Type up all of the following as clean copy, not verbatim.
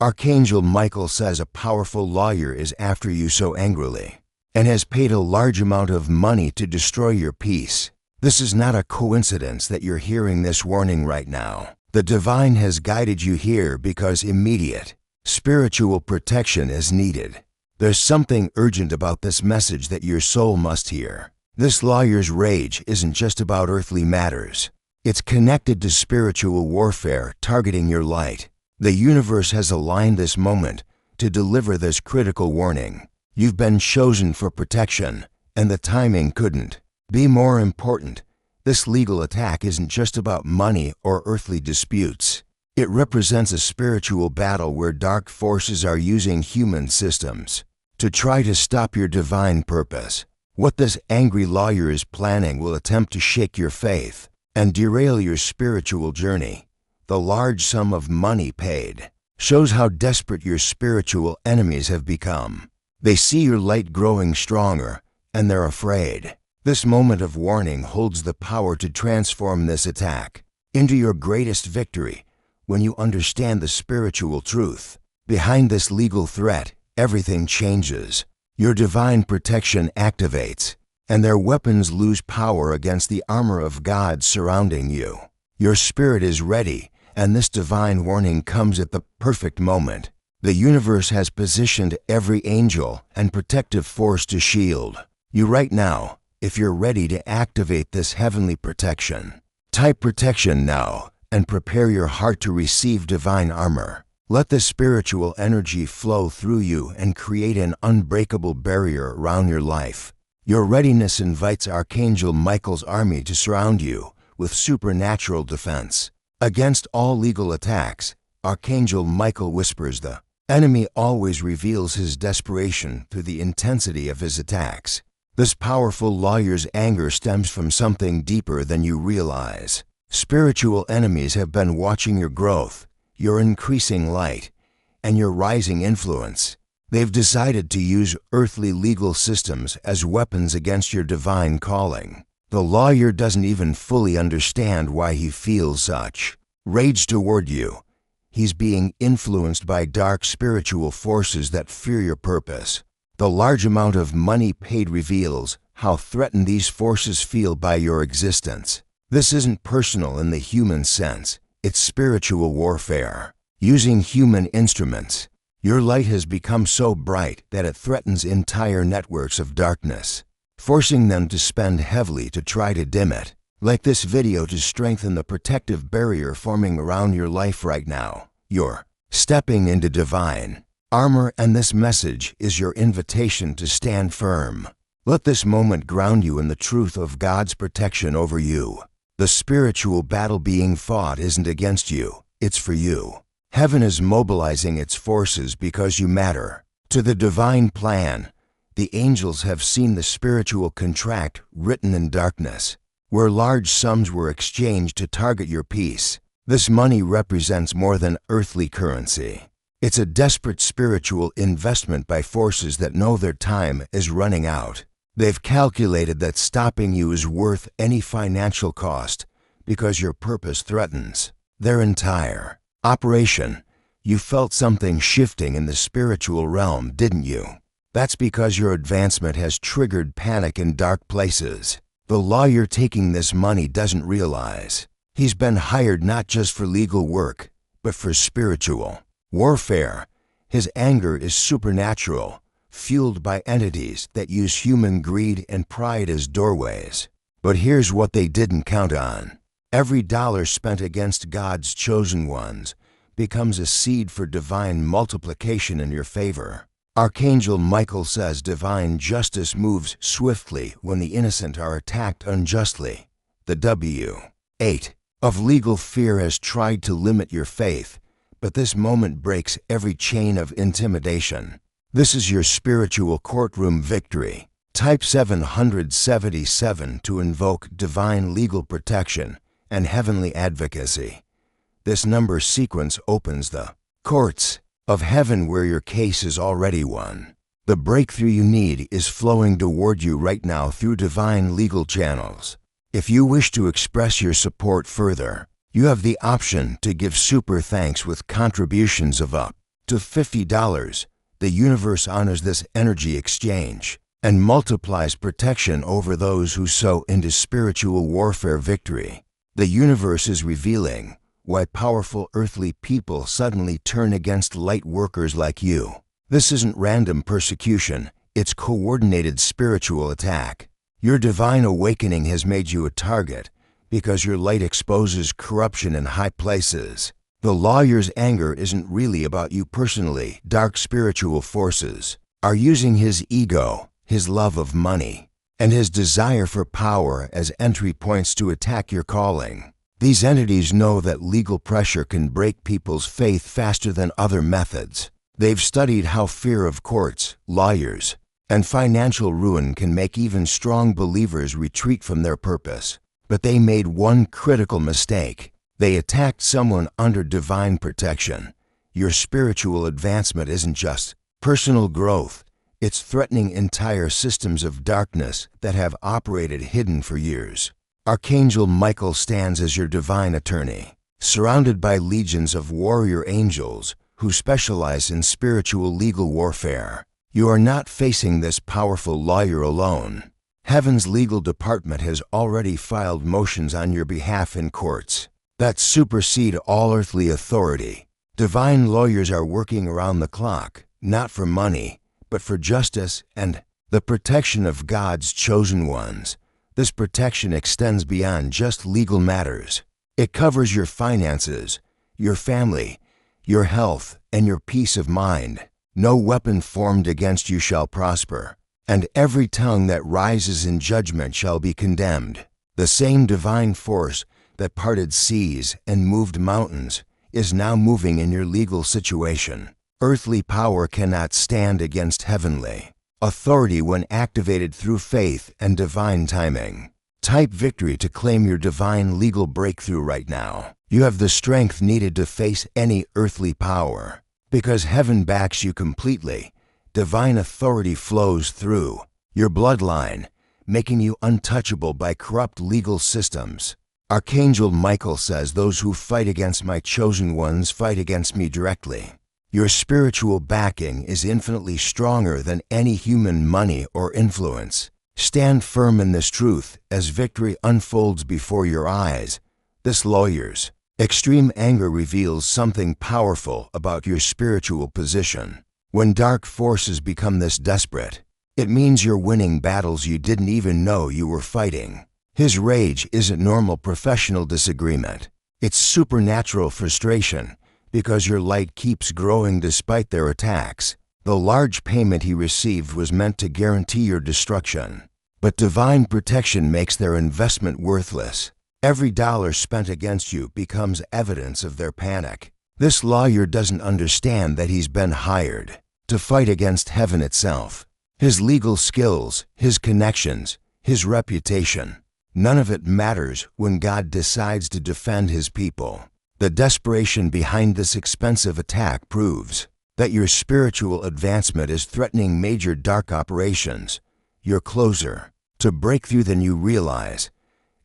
Archangel Michael says a powerful lawyer is after you so angrily and has paid a large amount of money to destroy your peace. This is not a coincidence that you're hearing this warning right now. The divine has guided you here because immediate spiritual protection is needed. There's something urgent about this message that your soul must hear. This lawyer's rage isn't just about earthly matters. It's connected to spiritual warfare targeting your light. The universe has aligned this moment to deliver this critical warning. You've been chosen for protection, and the timing couldn't be more important. This legal attack isn't just about money or earthly disputes. It represents a spiritual battle where dark forces are using human systems to try to stop your divine purpose. What this angry lawyer is planning will attempt to shake your faith and derail your spiritual journey. The large sum of money paid shows how desperate your spiritual enemies have become. They see your light growing stronger, and they're afraid. This moment of warning holds the power to transform this attack into your greatest victory. When you understand the spiritual truth behind this legal threat, everything changes. Your divine protection activates, and their weapons lose power against the armor of God surrounding you. Your spirit is ready, and this divine warning comes at the perfect moment. The universe has positioned every angel and protective force to shield you right now. If you're ready to activate this heavenly protection, type protection now and prepare your heart to receive divine armor. Let the spiritual energy flow through you and create an unbreakable barrier around your life. Your readiness invites Archangel Michael's army to surround you with supernatural defense. Against all legal attacks, Archangel Michael whispers. The enemy always reveals his desperation through the intensity of his attacks. This powerful lawyer's anger stems from something deeper than you realize. Spiritual enemies have been watching your growth, your increasing light, and your rising influence. They've decided to use earthly legal systems as weapons against your divine calling. The lawyer doesn't even fully understand why he feels such rage toward you. He's being influenced by dark spiritual forces that fear your purpose. The large amount of money paid reveals how threatened these forces feel by your existence. This isn't personal in the human sense. It's spiritual warfare. Using human instruments, your light has become so bright that it threatens entire networks of darkness, forcing them to spend heavily to try to dim it. Like this video to strengthen the protective barrier forming around your life right now. You're stepping into divine armor, and this message is your invitation to stand firm. Let this moment ground you in the truth of God's protection over you. The spiritual battle being fought isn't against you, it's for you. Heaven is mobilizing its forces because you matter. To the divine plan, the angels have seen the spiritual contract written in darkness, where large sums were exchanged to target your peace. This money represents more than earthly currency. It's a desperate spiritual investment by forces that know their time is running out. They've calculated that stopping you is worth any financial cost because your purpose threatens their entire operation. You felt something shifting in the spiritual realm, didn't you? That's because your advancement has triggered panic in dark places. The lawyer taking this money doesn't realize he's been hired not just for legal work, but for spiritual warfare. His anger is supernatural, fueled by entities that use human greed and pride as doorways. But here's what they didn't count on. Every dollar spent against God's chosen ones becomes a seed for divine multiplication in your favor. Archangel Michael says divine justice moves swiftly when the innocent are attacked unjustly. The W-8 of legal fear has tried to limit your faith, but this moment breaks every chain of intimidation. This is your spiritual courtroom victory. Type 777 to invoke divine legal protection and heavenly advocacy. This number sequence opens the courts of heaven where your case is already won. The breakthrough you need is flowing toward you right now through divine legal channels. If you wish to express your support further, you have the option to give super thanks with contributions of up to $50. The universe honors this energy exchange and multiplies protection over those who sow into spiritual warfare victory. The universe is revealing why powerful earthly people suddenly turn against light workers like you. This isn't random persecution, it's coordinated spiritual attack. Your divine awakening has made you a target because your light exposes corruption in high places. The lawyer's anger isn't really about you personally. Dark spiritual forces are using his ego, his love of money, and his desire for power as entry points to attack your calling. These entities know that legal pressure can break people's faith faster than other methods. They've studied how fear of courts, lawyers, and financial ruin can make even strong believers retreat from their purpose. But they made one critical mistake. They attacked someone under divine protection. Your spiritual advancement isn't just personal growth. It's threatening entire systems of darkness that have operated hidden for years. Archangel Michael stands as your divine attorney, surrounded by legions of warrior angels who specialize in spiritual legal warfare. You are not facing this powerful lawyer alone. Heaven's legal department has already filed motions on your behalf in courts that supersede all earthly authority. Divine lawyers are working around the clock, not for money, but for justice and the protection of God's chosen ones. This protection extends beyond just legal matters. It covers your finances, your family, your health, and your peace of mind. No weapon formed against you shall prosper, and every tongue that rises in judgment shall be condemned. The same divine force that parted seas and moved mountains is now moving in your legal situation. Earthly power cannot stand against heavenly authority when activated through faith and divine timing. Type victory to claim your divine legal breakthrough right now. You have the strength needed to face any earthly power. Because heaven backs you completely, divine authority flows through your bloodline, making you untouchable by corrupt legal systems. Archangel Michael says, "Those who fight against my chosen ones fight against me directly." Your spiritual backing is infinitely stronger than any human money or influence. Stand firm in this truth as victory unfolds before your eyes. This lawyer's extreme anger reveals something powerful about your spiritual position. When dark forces become this desperate, it means you're winning battles you didn't even know you were fighting. His rage isn't normal professional disagreement. It's supernatural frustration because your light keeps growing despite their attacks. The large payment he received was meant to guarantee your destruction, but divine protection makes their investment worthless. Every dollar spent against you becomes evidence of their panic. This lawyer doesn't understand that he's been hired to fight against heaven itself. His legal skills, his connections, his reputation, none of it matters when God decides to defend his people. The desperation behind this expensive attack proves that your spiritual advancement is threatening major dark operations. You're closer to breakthrough than you realize.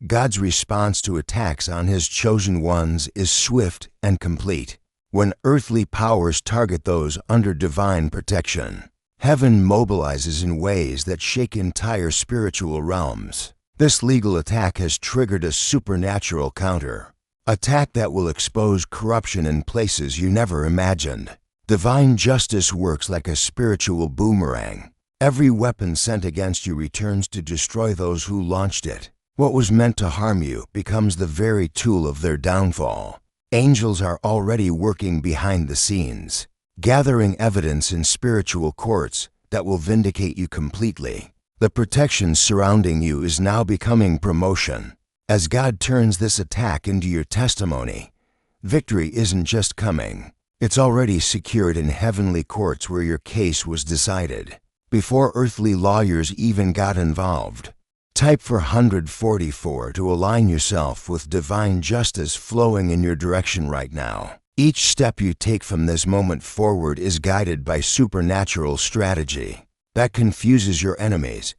God's response to attacks on his chosen ones is swift and complete. When earthly powers target those under divine protection, heaven mobilizes in ways that shake entire spiritual realms. This legal attack has triggered a supernatural counter attack that will expose corruption in places you never imagined. Divine justice works like a spiritual boomerang. Every weapon sent against you returns to destroy those who launched it. What was meant to harm you becomes the very tool of their downfall. Angels are already working behind the scenes, gathering evidence in spiritual courts that will vindicate you completely. The protection surrounding you is now becoming promotion. As God turns this attack into your testimony, victory isn't just coming. It's already secured in heavenly courts where your case was decided, before earthly lawyers even got involved. Type for 144 to align yourself with divine justice flowing in your direction right now. Each step you take from this moment forward is guided by supernatural strategy that confuses your enemies.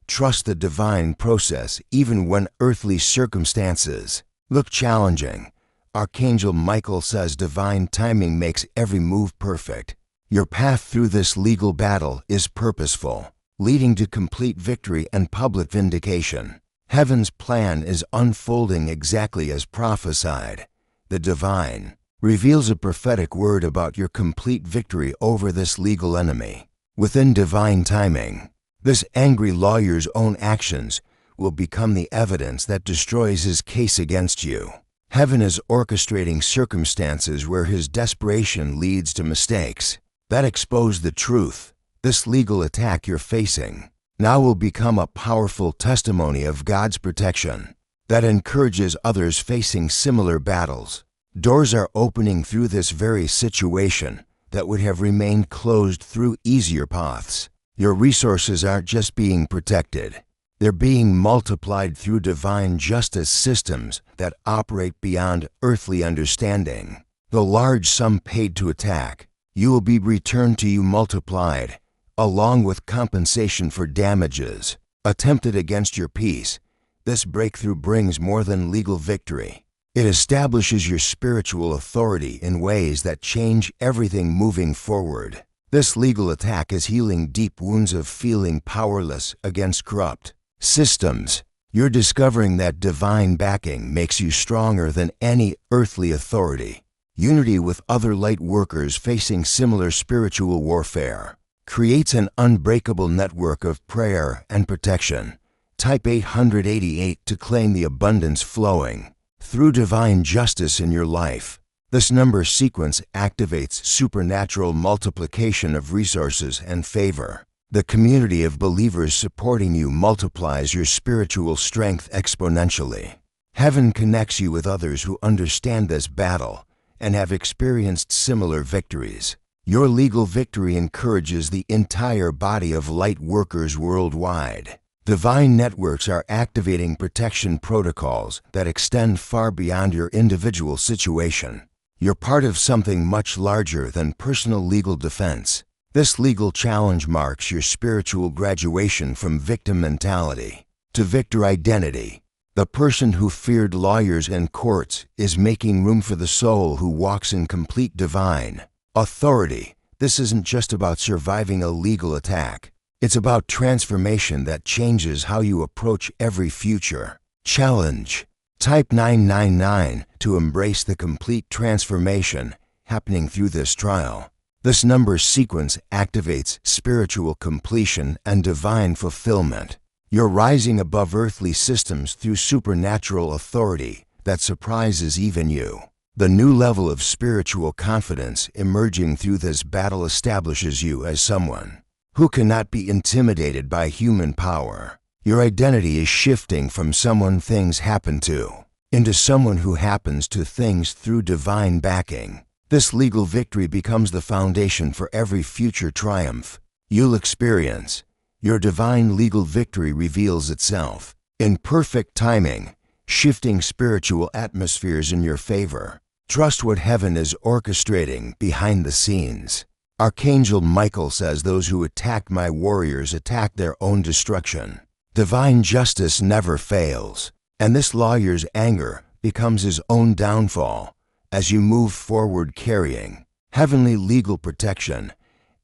Trust the divine process even when earthly circumstances look challenging. Archangel Michael says divine timing makes every move perfect. Your path through this legal battle is purposeful, leading to complete victory and public vindication. Heaven's plan is unfolding exactly as prophesied. The divine reveals a prophetic word about your complete victory over this legal enemy. Within divine timing, this angry lawyer's own actions will become the evidence that destroys his case against you. Heaven is orchestrating circumstances where his desperation leads to mistakes that expose the truth. This legal attack you're facing now will become a powerful testimony of God's protection that encourages others facing similar battles. Doors are opening through this very situation that would have remained closed through easier paths. Your resources aren't just being protected, they're being multiplied through divine justice systems that operate beyond earthly understanding. The large sum paid to attack you will be returned to you multiplied, along with compensation for damages attempted against your peace. This breakthrough brings more than legal victory. It establishes your spiritual authority in ways that change everything moving forward. This legal attack is healing deep wounds of feeling powerless against corrupt systems. You're discovering that divine backing makes you stronger than any earthly authority. Unity with other light workers facing similar spiritual warfare creates an unbreakable network of prayer and protection. Type 888 to claim the abundance flowing through divine justice in your life. This number sequence activates supernatural multiplication of resources and favor. The community of believers supporting you multiplies your spiritual strength exponentially. Heaven connects you with others who understand this battle and have experienced similar victories. Your legal victory encourages the entire body of light workers worldwide. Divine networks are activating protection protocols that extend far beyond your individual situation. You're part of something much larger than personal legal defense. This legal challenge marks your spiritual graduation from victim mentality to victor identity. The person who feared lawyers and courts is making room for the soul who walks in complete divine authority. This isn't just about surviving a legal attack. It's about transformation that changes how you approach every future challenge. Type 999 to embrace the complete transformation happening through this trial. This number sequence activates spiritual completion and divine fulfillment. You're rising above earthly systems through supernatural authority that surprises even you. The new level of spiritual confidence emerging through this battle establishes you as someone who cannot be intimidated by human power. Your identity is shifting from someone things happen to into someone who happens to things through divine backing. This legal victory becomes the foundation for every future triumph you'll experience. Your divine legal victory reveals itself in perfect timing, shifting spiritual atmospheres in your favor. Trust what heaven is orchestrating behind the scenes. Archangel Michael says those who attack my warriors attack their own destruction. Divine justice never fails, and this lawyer's anger becomes his own downfall. As you move forward carrying heavenly legal protection,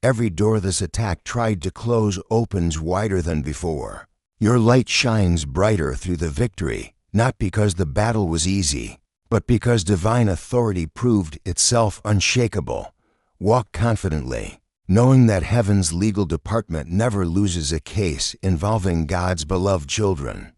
every door this attack tried to close opens wider than before. Your light shines brighter through the victory, not because the battle was easy, but because divine authority proved itself unshakable. Walk confidently, knowing that heaven's legal department never loses a case involving God's beloved children.